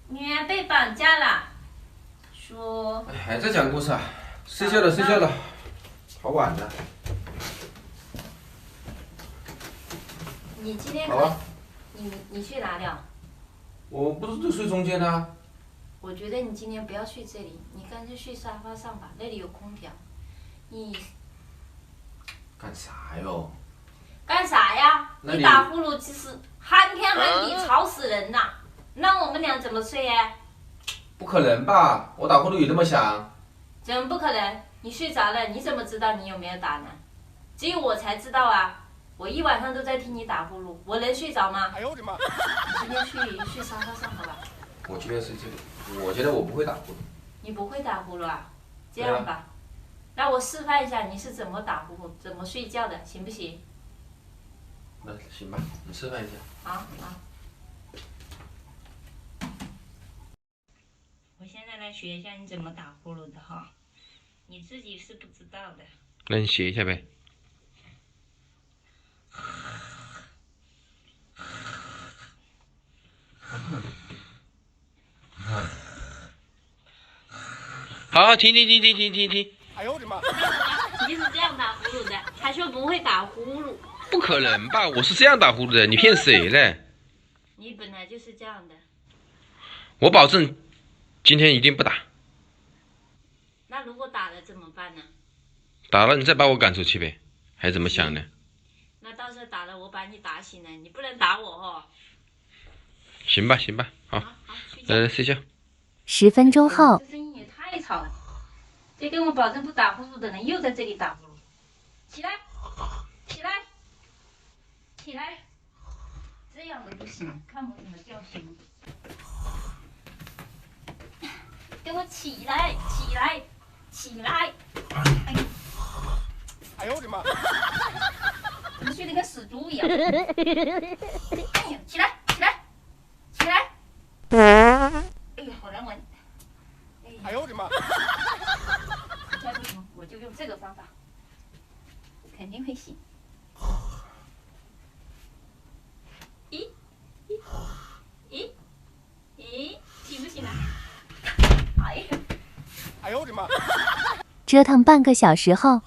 女儿被绑架了，说哎，还在讲故事啊？睡觉了，睡觉了，好晚了。你今天好啊，你去哪了？我不是都睡中间的啊。我觉得你今天不要睡这里，你干脆睡沙发上吧，那里有空调。你干啥哟？干啥呀？那你你打呼噜就是鼾天鼾地，吵死人呐！那我们俩怎么睡呀？不可能吧？我打呼噜有那么响？怎么不可能？你睡着了，你怎么知道你有没有打呢？只有我才知道啊！我一晚上都在听你打呼噜，我能睡着吗？哎呦我的妈！你今天睡沙发上好吧？我今天睡这里，我觉得我不会打呼噜。你不会打呼噜啊？这样吧，让我示范一下你是怎么打呼噜、怎么睡觉的，行不行？那行吧，你示范一下。好。我现在来学一下你怎么打呼噜的哈，你自己是不知道的。那你学一下呗。好，停！哎呦我的妈！你是这样打呼噜的，还说不会打呼噜。不可能吧？我是这样打呼噜的，你骗谁嘞？你本来就是这样的。我保证，今天一定不打。那如果打了怎么办呢？打了你再把我赶出去呗，还怎么想呢？那到时候打了我把你打醒了，你不能打我哦。行吧，好，好，睡觉。来睡觉。10分钟后，这声音也太吵了。这跟我保证不打呼噜的人又在这里打呼噜。起来，这样的不行，看我怎么叫醒你。给我起来！哎呦我的妈！怎么睡得跟死猪一样？哎呀，起来！哎呀，好难闻。哎呦我的妈！再不行，我就用这个方法，肯定会醒。咦，醒不醒啊？哎呀！哎呦我的妈！折腾半个小时后。